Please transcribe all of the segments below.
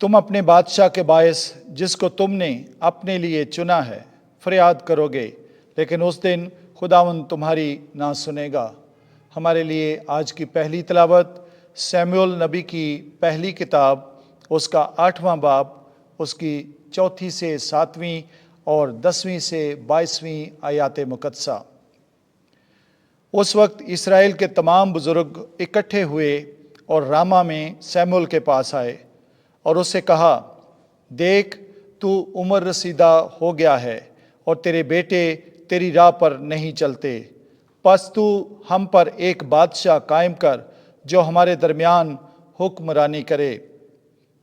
तुम अपने बादशाह के बायस जिसको तुमने अपने लिए चुना है फरियाद करोगे, लेकिन उस दिन खुदावंद तुम्हारी ना सुनेगा। हमारे लिए आज की पहली तिलावत सैमुअल नबी की पहली किताब, उसका 8वां बाब, उसकी 4 से 7वीं और 10वीं से 22वीं आयात मुकद्दसा। उस वक्त इसराइल के तमाम बुजुर्ग इकट्ठे हुए और रामा में सैमुअल के पास आए और उससे कहा, देख तू उम्र रसीदा हो गया है और तेरे बेटे तेरी राह पर नहीं चलते, बस तू हम पर एक बादशाह कायम कर जो हमारे दरमियान हुक्मरानी करे,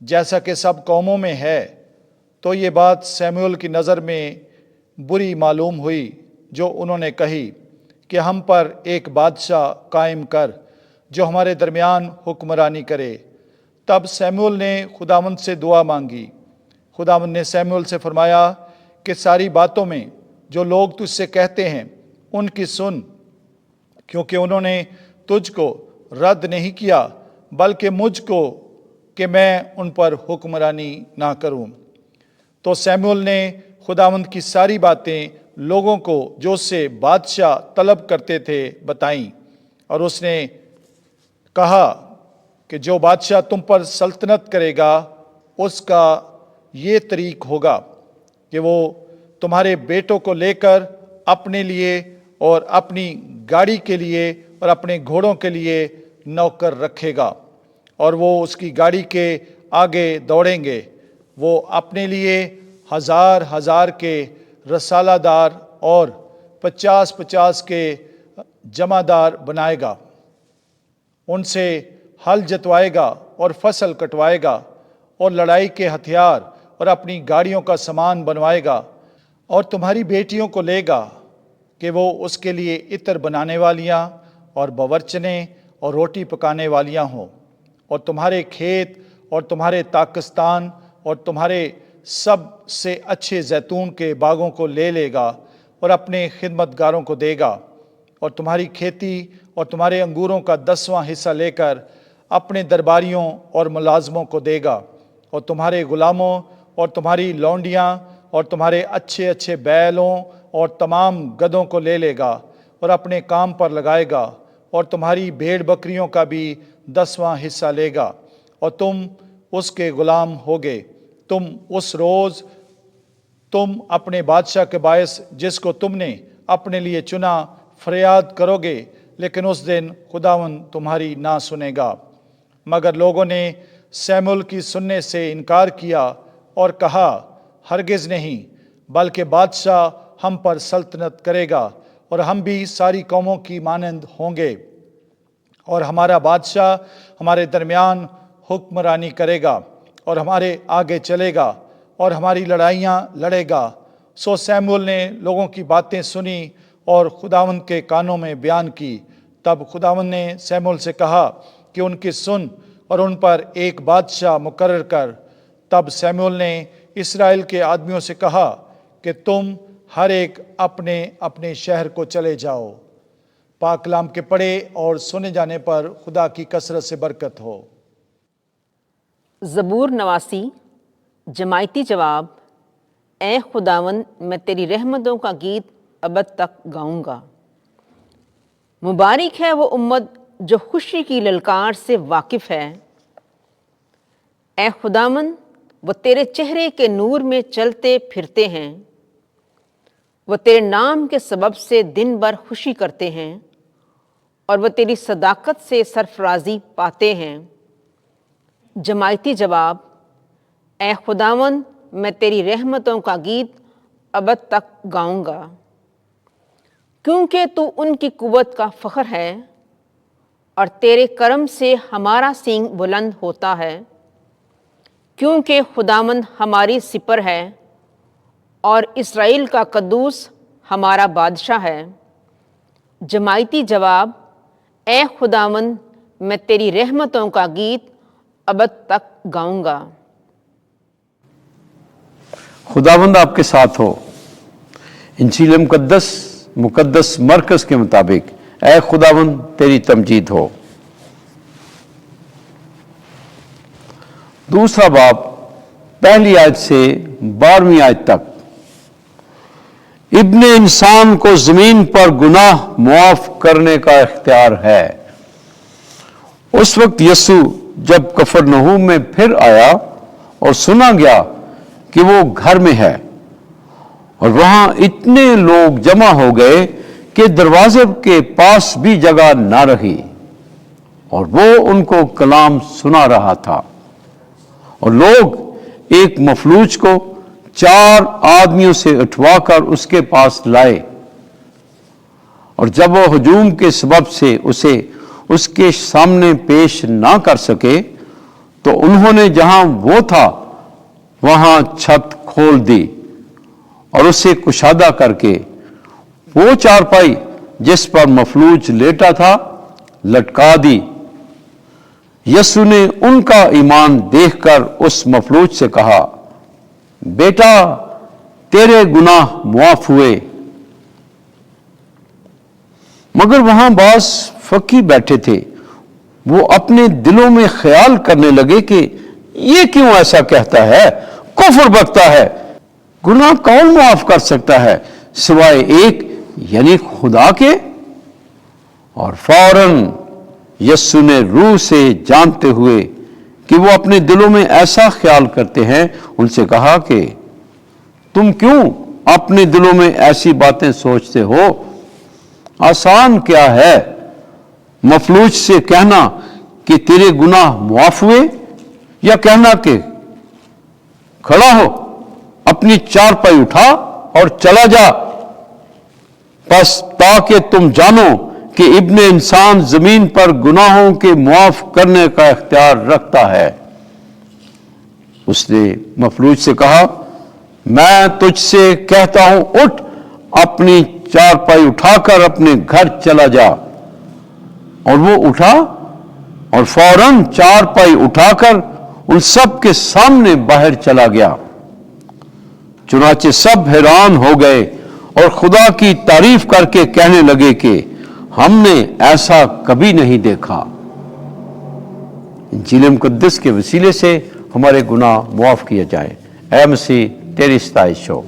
जैसा कि सब कौमों में है। तो ये बात सैमुअल की नज़र में बुरी मालूम हुई जो उन्होंने कही कि हम पर एक बादशाह कायम कर जो हमारे दरमियान हुक्मरानी करे। तब सैमुअल ने खुदावंद से दुआ मांगी। खुदावंद ने सैमुअल से फरमाया कि सारी बातों में जो लोग तुझसे कहते हैं उनकी सुन, क्योंकि उन्होंने तुझको रद्द नहीं किया बल्कि मुझको कि मैं उन पर हुक्मरानी ना करूं। तो सैमुअल ने खुदावंद की सारी बातें लोगों को जो उससे बादशाह तलब करते थे बताईं, और उसने कहा कि जो बादशाह तुम पर सल्तनत करेगा उसका ये तरीक होगा कि वो तुम्हारे बेटों को लेकर अपने लिए और अपनी गाड़ी के लिए और अपने घोड़ों के लिए नौकर रखेगा, और वो उसकी गाड़ी के आगे दौड़ेंगे। वो अपने लिए 1000 के रसालादार और 50 के जमादार बनाएगा, उनसे हल जतवाएगा और फसल कटवाएगा और लड़ाई के हथियार और अपनी गाड़ियों का सामान बनवाएगा, और तुम्हारी बेटियों को लेगा कि वो उसके लिए इत्र बनाने वालियाँ और बवर्चने और रोटी पकाने वालियाँ हों, और तुम्हारे खेत और तुम्हारे ताकिस्तान और तुम्हारे सब से अच्छे जैतून के बागों को ले लेगा और अपने खिदमतगारों को देगा, और तुम्हारी खेती और तुम्हारे अंगूरों का 10वां हिस्सा लेकर अपने दरबारियों और मुलाजमों को देगा, और तुम्हारे गुलामों और तुम्हारी लौंडियाँ और तुम्हारे अच्छे अच्छे बैलों और तमाम गधों को ले लेगा और अपने काम पर लगाएगा, और तुम्हारी भेड़ बकरियों का भी 10वां हिस्सा लेगा, और तुम उसके गुलाम होगे। तुम उस रोज़ तुम अपने बादशाह के बायस जिसको तुमने अपने लिए चुना फरियाद करोगे, लेकिन उस दिन खुदावंद तुम्हारी ना सुनेगा। मगर लोगों ने सैमुअल की सुनने से इनकार किया और कहा, हरगिज़ नहीं, बल्कि बादशाह हम पर सल्तनत करेगा और हम भी सारी कौमों की मानंद होंगे, और हमारा बादशाह हमारे दरमियान हुक्मरानी करेगा और हमारे आगे चलेगा और हमारी लड़ाइयाँ लड़ेगा। सो सैमुअल ने लोगों की बातें सुनी और खुदावंद के कानों में बयान की। तब खुदावंद ने सैमुअल से कहा कि उनकी सुन और उन पर एक बादशाह मुकर्रर कर। तब सैमुअल ने इसराइल के आदमियों से कहा कि तुम हर एक अपने अपने शहर को चले जाओ। पाक कलाम के पढ़े और सुने जाने पर खुदा की कसरत से बरकत हो। ज़बूर नवासी जमायती जवाब। ए खुदावंद, मैं तेरी रहमतों का गीत अबद तक गाऊंगा। मुबारक है वो उम्मत जो खुशी की ललकार से वाकिफ़ है। ए खुदावंद, वो तेरे चेहरे के नूर में चलते फिरते हैं, वो तेरे नाम के सबब से दिन भर खुशी करते हैं और वो तेरी सदाकत से सरफराजी पाते हैं। जमायती जवाब। ए खुदावंद, मैं तेरी रहमतों का गीत अबद तक गाऊंगा, क्योंकि तू उनकी कुव्वत का फ़ख्र है और तेरे करम से हमारा सींग बुलंद होता है। क्योंकि खुदावंद हमारी सिपर है और इस्राएल का कद्दूस हमारा बादशाह है। जमायती जवाब। ए खुदावंद, मैं तेरी रहमतों का गीत अबद तक गाऊंगा। खुदावंद आपके साथ हो। इंजील मुकद्दस मरकज के मुताबिक ए खुदावंद तेरी तमजीद हो। दूसरा बाब पहली आयत से 12वीं आयत तक, इब्ने इंसान को जमीन पर गुनाह मुआफ करने का इख्तियार है। उस वक्त यीशु जब कफरनहूम में फिर आया और सुना गया कि वो घर में है, और वहां इतने लोग जमा हो गए कि दरवाजे के पास भी जगह ना रही, और वो उनको कलाम सुना रहा था। और लोग एक मफलूज को 4 आदमियों से उठवाकर उसके पास लाए, और जब वो हुजूम के सबब से उसे उसके सामने पेश ना कर सके, तो उन्होंने जहां वो था वहां छत खोल दी और उसे कुशादा करके वो चारपाई जिस पर मफलूज लेटा था लटका दी। यीशु ने उनका ईमान देखकर उस मफलूज से कहा, बेटा तेरे गुनाह मुआफ हुए। मगर वहां बास फकीह बैठे थे, वो अपने दिलों में ख्याल करने लगे कि ये क्यों ऐसा कहता है, कुफ्र बकता है। गुनाह कौन मुआफ कर सकता है सिवाय एक, यानी खुदा के। और फौरन यीशु ने रूह से जानते हुए कि वो अपने दिलों में ऐसा ख्याल करते हैं, उनसे कहा कि तुम क्यों अपने दिलों में ऐसी बातें सोचते हो? आसान क्या है मफलूज से कहना कि तेरे गुनाह मुआफ हुए, या कहना कि खड़ा हो, अपनी चारपाई उठा और चला जा। बस ताकि तुम जानो कि इब्ने इंसान जमीन पर गुनाहों के मुआफ करने का इख्तियार रखता है। उसने मफलूज से कहा, मैं तुझसे कहता हूं, उठ, अपनी चारपाई उठाकर अपने घर चला जा। और वो उठा और फौरन चारपाई उठाकर उन सब के सामने बाहर चला गया। चुनाचे सब हैरान हो गए और खुदा की तारीफ करके कहने लगे कि हमने ऐसा कभी नहीं देखा। इंजील मुकद्दस के वसीले से हमारे गुनाह मुआफ किए जाए। ऐ मसीह तेरी सताइश हो।